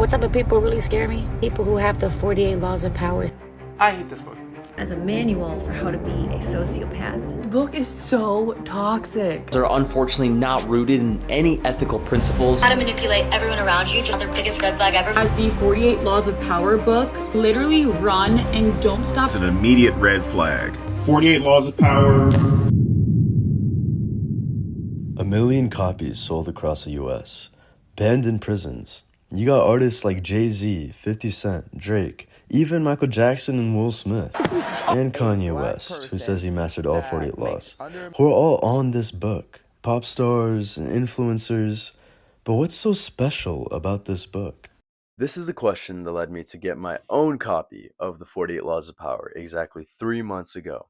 What type of people really scare me? People who have the 48 laws of power. I hate this book. As a manual for how to be a sociopath. This book is so toxic. They're unfortunately not rooted in any ethical principles. How to manipulate everyone around you, just their biggest red flag ever. As the 48 Laws of Power book, literally run and don't stop. It's an immediate red flag. 48 Laws of Power. 1 million copies sold across the US. Banned in prisons. You got artists like Jay-Z, 50 Cent, Drake, even Michael Jackson and Will Smith, and Kanye West, who says he mastered all 48 laws, who are all on this book. Pop stars and influencers. But what's so special about this book? This is the question that led me to get my own copy of the 48 Laws of Power exactly 3 months ago.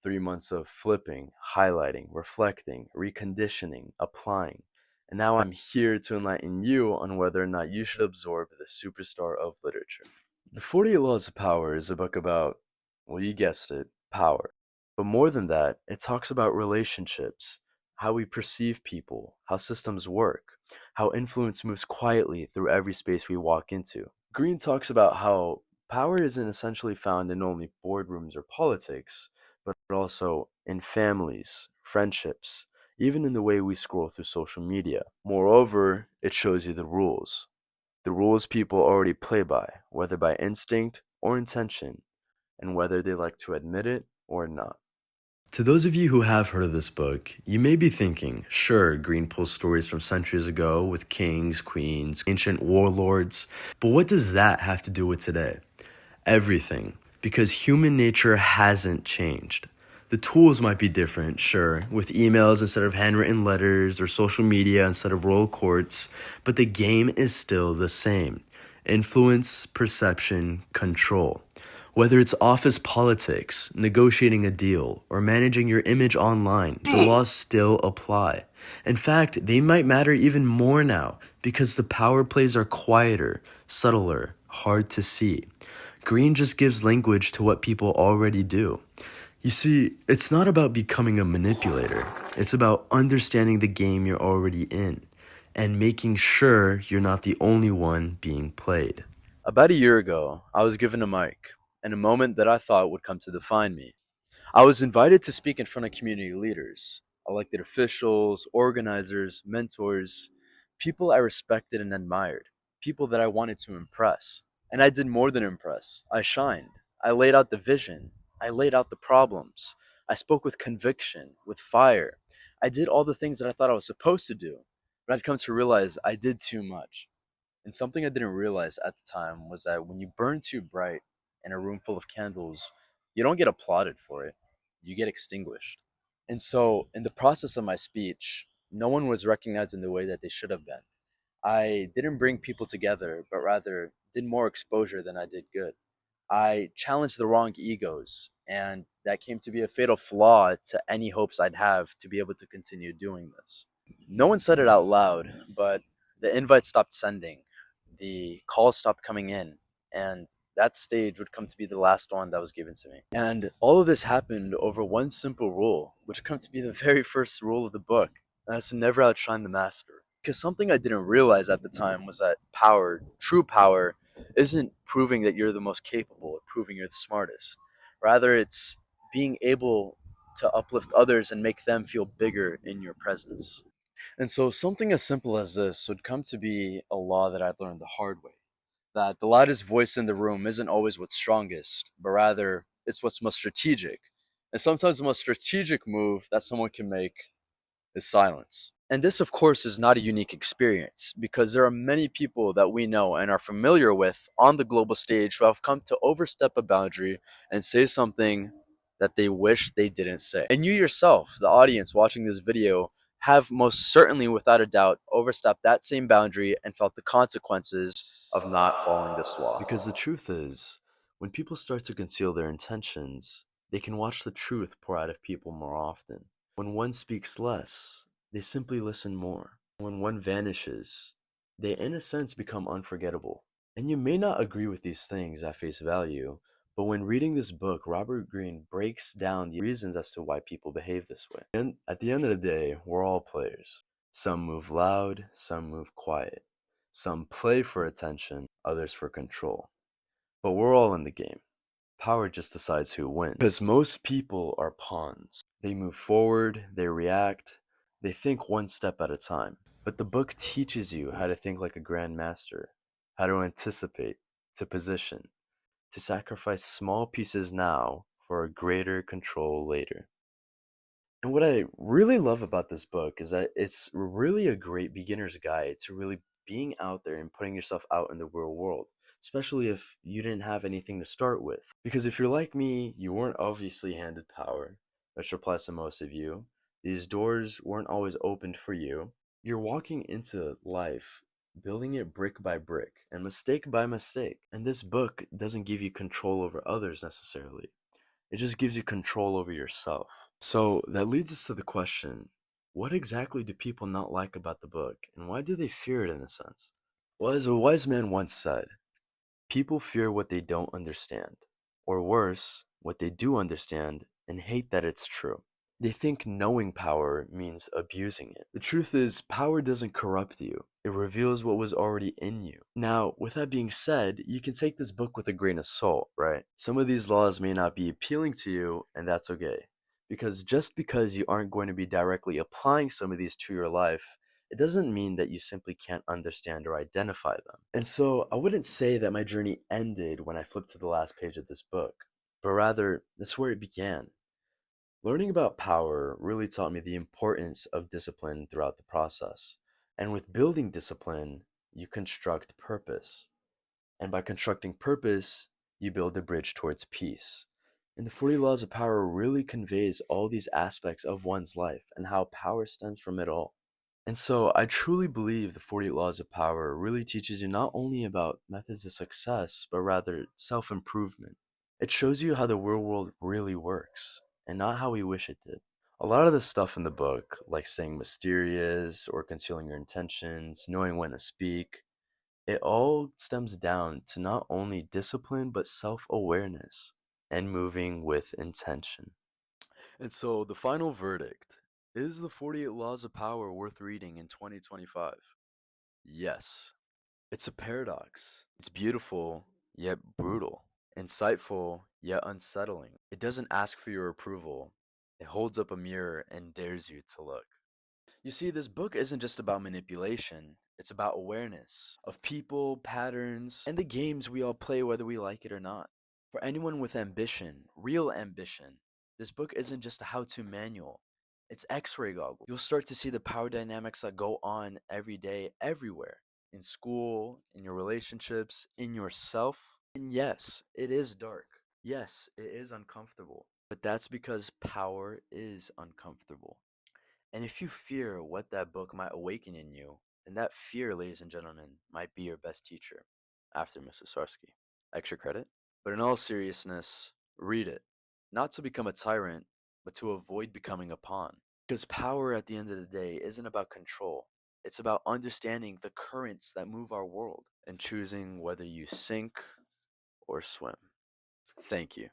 3 months of flipping, highlighting, reflecting, reconditioning, applying. And now I'm here to enlighten you on whether or not you should absorb the superstar of literature. The 48 Laws of Power is a book about, well, you guessed it, power. But more than that, it talks about relationships, how we perceive people, how systems work, how influence moves quietly through every space we walk into. Green talks about how power isn't essentially found in only boardrooms or politics, but also in families, friendships, even in the way we scroll through social media. Moreover, it shows you the rules people already play by, whether by instinct or intention, and whether they like to admit it or not. To those of you who have heard of this book, you may be thinking, sure, Green pulls stories from centuries ago with kings, queens, ancient warlords, but what does that have to do with today? Everything, because human nature hasn't changed. The tools might be different, sure, with emails instead of handwritten letters or social media instead of royal courts, but the game is still the same. Influence, perception, control. Whether it's office politics, negotiating a deal, or managing your image online, the laws still apply. In fact, they might matter even more now because the power plays are quieter, subtler, hard to see. Green just gives language to what people already do. You see, it's not about becoming a manipulator. It's about understanding the game you're already in and making sure you're not the only one being played. About a year ago, I was given a mic in a moment that I thought would come to define me. I was invited to speak in front of community leaders, elected officials, organizers, mentors, people I respected and admired, people that I wanted to impress. And I did more than impress. I shined. I laid out the vision. I laid out the problems. I spoke with conviction, with fire. I did all the things that I thought I was supposed to do, but I'd come to realize I did too much. And something I didn't realize at the time was that when you burn too bright in a room full of candles, you don't get applauded for it, you get extinguished. And so, in the process of my speech, no one was recognized in the way that they should have been. I didn't bring people together, but rather did more exposure than I did good. I challenged the wrong egos, and that came to be a fatal flaw to any hopes I'd have to be able to continue doing this. No one said it out loud, but the invites stopped sending, the calls stopped coming in, and that stage would come to be the last one that was given to me. And all of this happened over one simple rule, which would come to be the very first rule of the book, and that's to never outshine the master. Because something I didn't realize at the time was that power, true power, isn't proving that you're the most capable or proving you're the smartest. Rather, it's being able to uplift others and make them feel bigger in your presence. And so something as simple as this would come to be a law that I'd learned the hard way. That the loudest voice in the room isn't always what's strongest, but rather it's what's most strategic. And sometimes the most strategic move that someone can make is silence. And this, of course, is not a unique experience because there are many people that we know and are familiar with on the global stage who have come to overstep a boundary and say something that they wish they didn't say. And you yourself, the audience watching this video, have most certainly, without a doubt, overstepped that same boundary and felt the consequences of not following this law. Because the truth is, when people start to conceal their intentions, they can watch the truth pour out of people more often. When one speaks less, they simply listen more. When one vanishes, they in a sense become unforgettable. And you may not agree with these things at face value, but when reading this book, Robert Greene breaks down the reasons as to why people behave this way. And at the end of the day, we're all players. Some move loud, some move quiet. Some play for attention, others for control. But we're all in the game. Power just decides who wins. Because most people are pawns. They move forward, they react, they think one step at a time. But the book teaches you how to think like a grandmaster, how to anticipate, to position, to sacrifice small pieces now for a greater control later. And what I really love about this book is that it's really a great beginner's guide to really being out there and putting yourself out in the real world, especially if you didn't have anything to start with. Because if you're like me, you weren't obviously handed power, which applies to most of you. These doors weren't always opened for you. You're walking into life, building it brick by brick and mistake by mistake. And this book doesn't give you control over others necessarily. It just gives you control over yourself. So that leads us to the question, what exactly do people not like about the book, and why do they fear it in a sense? Well, as a wise man once said, people fear what they don't understand, or worse, what they do understand and hate that it's true. They think knowing power means abusing it. The truth is, power doesn't corrupt you. It reveals what was already in you. Now, with that being said, you can take this book with a grain of salt, right? Some of these laws may not be appealing to you, and that's okay. Because just because you aren't going to be directly applying some of these to your life, it doesn't mean that you simply can't understand or identify them. And so I wouldn't say that my journey ended when I flipped to the last page of this book, but rather that's where it began. Learning about power really taught me the importance of discipline throughout the process. And with building discipline, you construct purpose. And by constructing purpose, you build a bridge towards peace. And the 40 Laws of Power really conveys all these aspects of one's life and how power stems from it all. And so I truly believe the 48 Laws of Power really teaches you not only about methods of success, but rather self-improvement. It shows you how the real world really works, and not how we wish it did. A lot of the stuff in the book, like staying mysterious or concealing your intentions, knowing when to speak, it all stems down to not only discipline, but self-awareness and moving with intention. And so the final verdict, is the 48 Laws of Power worth reading in 2025? Yes. It's a paradox. It's beautiful, yet brutal. Insightful, yet unsettling. It doesn't ask for your approval. It holds up a mirror and dares you to look. You see, this book isn't just about manipulation. It's about awareness of people, patterns, and the games we all play whether we like it or not. For anyone with ambition, real ambition, this book isn't just a how-to manual. It's X-ray goggles. You'll start to see the power dynamics that go on every day, everywhere. In school, in your relationships, in yourself. And yes, it is dark. Yes, it is uncomfortable. But that's because power is uncomfortable. And if you fear what that book might awaken in you, then that fear, ladies and gentlemen, might be your best teacher. After Mrs. Sarsky. Extra credit? But in all seriousness, read it. Not to become a tyrant, but to avoid becoming a pawn. Because power at the end of the day isn't about control. It's about understanding the currents that move our world and choosing whether you sink or swim. Thank you.